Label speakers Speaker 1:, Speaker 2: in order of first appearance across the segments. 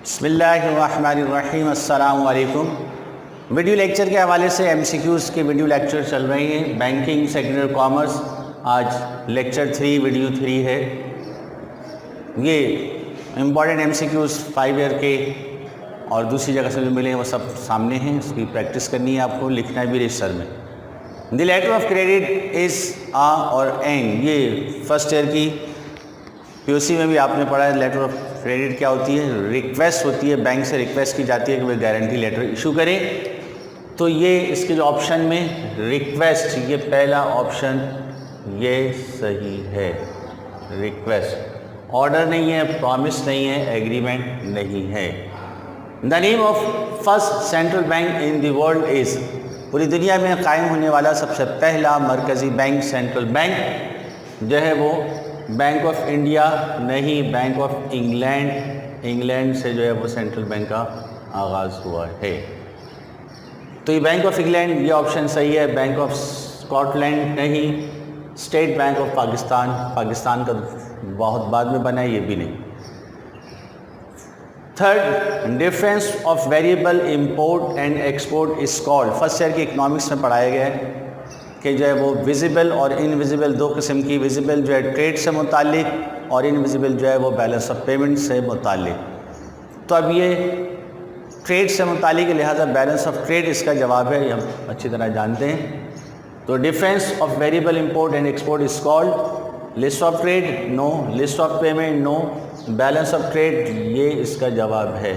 Speaker 1: बिस्मिल्लाहिर्रहमानिर्रहीम, अस्सलामु अलैकुम। वीडियो लेक्चर के हवाले से एमसीक्यूज़ के वीडियो लेक्चर चल रही हैं। बैंकिंग, सेकेंडरी कॉमर्स, आज लेक्चर 3 वीडियो 3 है। ये इम्पॉर्टेंट एमसीक्यूज़ 5 ईयर के और दूसरी जगह से जो मिले हैं वो सब सामने हैं। इसकी प्रैक्टिस करनी है, आपको लिखना भी रजिस्टर में। The letter of credit is a और एन, ये फर्स्ट ईयर की पीयूसी में भी आपने पढ़ा है। लेटर ऑफ क्रेडिट क्या होती है? रिक्वेस्ट होती है, बैंक से रिक्वेस्ट की जाती है कि वे गारंटी लेटर इशू करें। तो ये इसके जो ऑप्शन में रिक्वेस्ट, ये पहला ऑप्शन ये सही है। रिक्वेस्ट, ऑर्डर नहीं है, प्रॉमिस नहीं है, एग्रीमेंट नहीं है। The name of first central bank in the world is, पूरी दुनिया में कायम होने वाला सबसे पहला मरकज़ी बैंक, सेंट्रल बैंक जो है वो बैंक ऑफ इंडिया नहीं, बैंक ऑफ इंग्लैंड। इंग्लैंड से जो है वो सेंट्रल बैंक का आगाज़ हुआ है। तो ये बैंक ऑफ इंग्लैंड, ये ऑप्शन सही है। बैंक ऑफ स्कॉटलैंड नहीं, state bank of Pakistan, Pakistan का बहुत बाद में बना है, ये भी नहीं। Third, difference of variable import and export is called, first year के इकोनॉमिक्स में पढ़ाया गया है कि जो है वो विजिबल और इनविजिबल दो किस्म की, विजिबल जो है ट्रेड से मुतालिक और इनविजिबल जो है वो बैलेंस ऑफ पेमेंट से मुतालिक। तो अब ये ट्रेड से मुतालिक है, लिहाजा बैलेंस ऑफ ट्रेड इसका जवाब है, ये हम अच्छी तरह जानते हैं। तो difference of variable import and export is called list of trade, no. List of payment, no. Balance of trade, ये इसका जवाब है,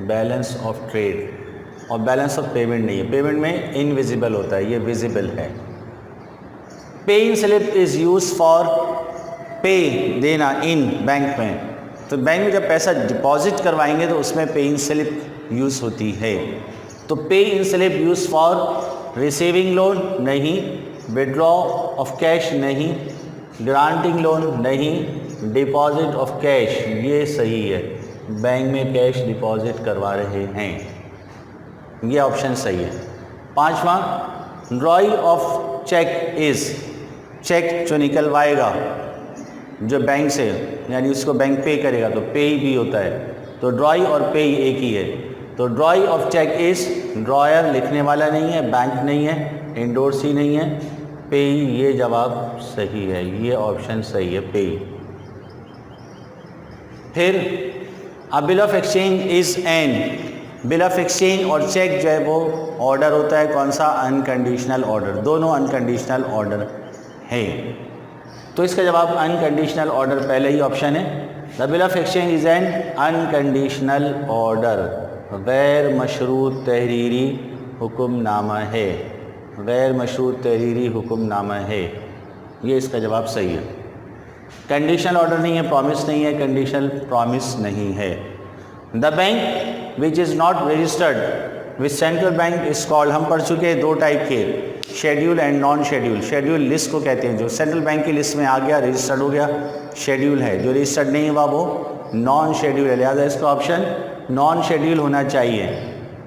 Speaker 1: बैलेंस ऑफ ट्रेड। और बैलेंस ऑफ पेमेंट नहीं है, पेमेंट में इनविजिबल होता है, ये विजिबल है। Pay in slip is use for pay, देना इन बैंक में। तो बैंक में जब पैसा डिपॉजिट करवाएंगे तो उसमें पे इन स्लिप यूज़ होती है। तो pay in slip use for receiving loan नहीं, विड्रॉ ऑफ कैश नहीं, ग्रांटिंग लोन नहीं, डिपॉजिट ऑफ कैश, ये सही है। बैंक में कैश डिपॉजिट करवा रहे हैं, ये ऑप्शन सही है। पांचवा, drawee of cheque is, cheque जो निकलवाएगा जो बैंक से, यानी उसको बैंक पे करेगा, तो पे भी होता है। तो ड्रॉई और पे एक ही है। तो drawee of cheque is, drawer लिखने वाला नहीं है, बैंक नहीं है, इंडोर्सी नहीं है, पे, ये जवाब सही है, ये ऑप्शन सही है, पे। फिर अ bill of exchange is an, bill of exchange और चेक जो है वो ऑर्डर होता है, कौन सा? अनकंडीशनल ऑर्डर, दोनों अनकंडीशनल ऑर्डर है। तो इसका जवाब अनकंडीशनल ऑर्डर पहले ही ऑप्शन है। The bill of exchange is an unconditional order, गैर मशरूत तहरीरी हुक्मनामा है, गैर मशरूत तहरीरी हुक्मनामा है, ये इसका जवाब सही है। कंडीशनल ऑर्डर नहीं है, प्रॉमिस नहीं है, कंडीशनल प्रॉमिस नहीं है। The bank which is not registered with central bank is called, हम पढ़ चुके हैं दो टाइप के, schedule and non schedule. Schedule list को कहते हैं, जो सेंट्रल बैंक की लिस्ट में आ गया, रजिस्टर्ड हो गया, शेड्यूल है। जो रजिस्टर्ड नहीं हुआ वो नॉन शेड्यूल है, लिहाजा इसका ऑप्शन नॉन शेड्यूल होना चाहिए।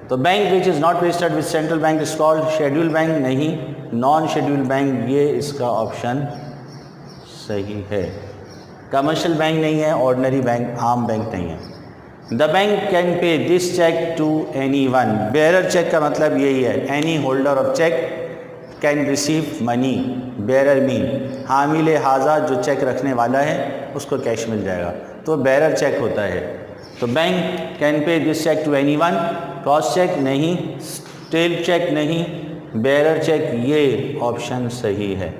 Speaker 1: तो bank which is not registered with central bank is called schedule bank नहीं, नॉन शेड्यूल बैंक, ये इसका ऑप्शन सही है। कमर्शियल बैंक नहीं है, ऑर्डिनरी बैंक, आम बैंक नहीं है। The bank can pay this cheque to anyone, bearer cheque का मतलब यही है, any holder of cheque can receive money, bearer mean हामिल हाजा, जो चेक रखने वाला है उसको कैश मिल जाएगा, तो बेयरर चेक होता है। तो bank can pay this cheque to anyone, cross cheque नहीं, स्टेल चेक नहीं, बेयरर चेक, ये ऑप्शन सही है,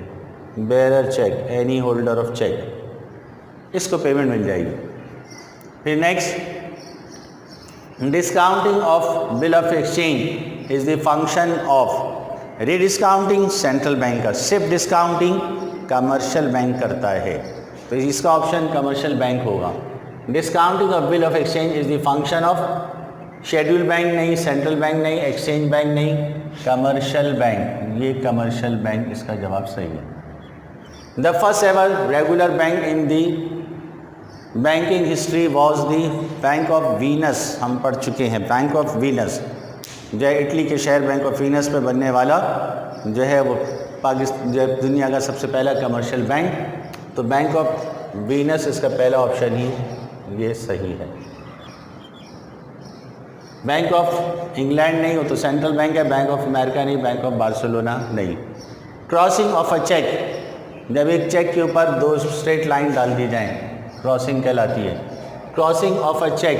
Speaker 1: bearer cheque, any holder of cheque, इसको पेमेंट मिल जाएगी। फिर next, discounting of bill of exchange is the function of, rediscounting central bank का, सिर्फ डिस्काउंटिंग कमर्शियल बैंक करता है, तो इसका ऑप्शन कमर्शियल बैंक होगा। Discounting of bill of exchange is the function of schedule bank नहीं, सेंट्रल बैंक नहीं, exchange bank नहीं, कमर्शियल बैंक, ये कमर्शियल बैंक इसका जवाब सही है। The first ever regular bank in the banking history was the bank of Venus, हम पढ़ चुके हैं, बैंक ऑफ वीनस जो है इटली के शहर बैंक ऑफ वीनस पे बनने वाला जो है वो पाकिस्तान, जो है दुनिया का सबसे पहला कमर्शियल बैंक। तो बैंक ऑफ वीनस इसका पहला ऑप्शन ही ये सही है। बैंक ऑफ इंग्लैंड नहीं, हो तो सेंट्रल बैंक है, बैंक ऑफ अमेरिका नहीं, बैंक ऑफ बार्सिलोना नहीं। क्रॉसिंग ऑफ अ चेक, जब एक चेक के ऊपर दो स्ट्रेट लाइन डाल दी जाएं, क्रॉसिंग कहलाती है। Crossing of a cheque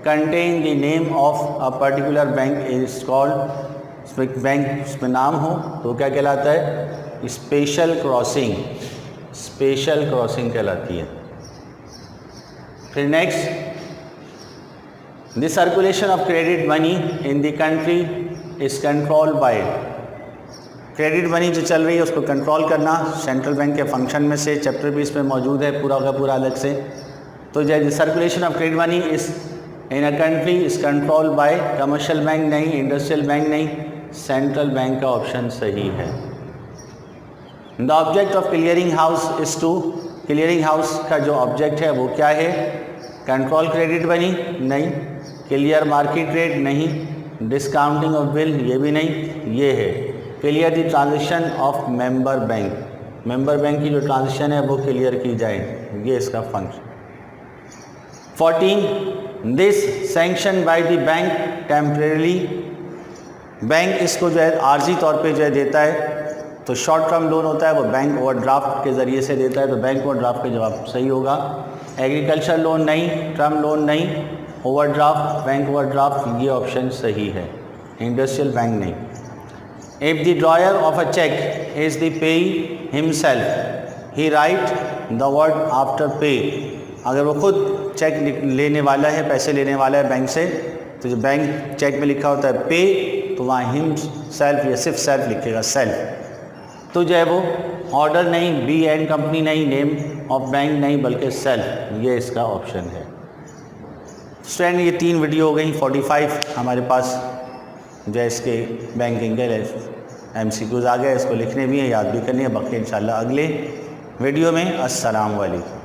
Speaker 1: contain the name of a particular bank is called, bank में नाम हो तो क्या कहलाता है? स्पेशल क्रॉसिंग, स्पेशल क्रॉसिंग कहलाती है। फिर next, the circulation of credit money in the country is controlled bye, credit money जो चल रही है उसको कंट्रोल करना सेंट्रल बैंक के फंक्शन में से चैप्टर 20 में मौजूद है पूरा का पूरा अलग से। तो जो circulation of credit money is in a country is controlled by commercial bank नहीं, इंडस्ट्रियल बैंक नहीं, सेंट्रल बैंक का ऑप्शन सही है। The object of clearing house is to, clearing house का जो ऑब्जेक्ट है वो क्या है? कंट्रोल क्रेडिट मनी नहीं, क्लियर मार्केट रेट नहीं, डिस्काउंटिंग ऑफ बिल ये भी नहीं, ये है clear the transaction of member bank, member bank की जो ट्रांजेक्शन है वो क्लियर की जाए, ये इसका function. 14, this sanction by the bank temporary, bank इसको जो है आर्जी तौर पे जो है देता है, तो शॉर्ट टर्म लोन होता है वो बैंक ओवरड्राफ्ट के ज़रिए से देता है, तो बैंक ओवरड्राफ्ट का जवाब सही होगा। एग्रीकल्चर लोन नहीं, टर्म लोन नहीं, ओवरड्राफ्ट, बैंक ओवरड्राफ्ट, ये ऑप्शन सही है। इंडस्ट्रियल बैंक नहीं। If the drawer of a cheque is the payee himself he write the word after pay, अगर वो खुद चेक लेने वाला है, पैसे लेने वाला है बैंक से, तो जो बैंक चेक में लिखा होता है पे, तो वहाँ हिम सेल्फ या सिर्फ सेल्फ लिखेगा, सेल्फ। तो जो है वो ऑर्डर नहीं, बी एंड कंपनी नहीं, नेम ऑफ बैंक नहीं, बल्कि सेल्फ, ये इसका ऑप्शन है। स्टूडेंट ये 3 वीडियो हो गई, 45 हमारे पास जो है इसके बैंकिंग के MCQs आ गए, इसको लिखने भी है, याद भी करनी है। बाकी इंशाल्लाह अगले वीडियो में। अस्सलाम वालेकुम।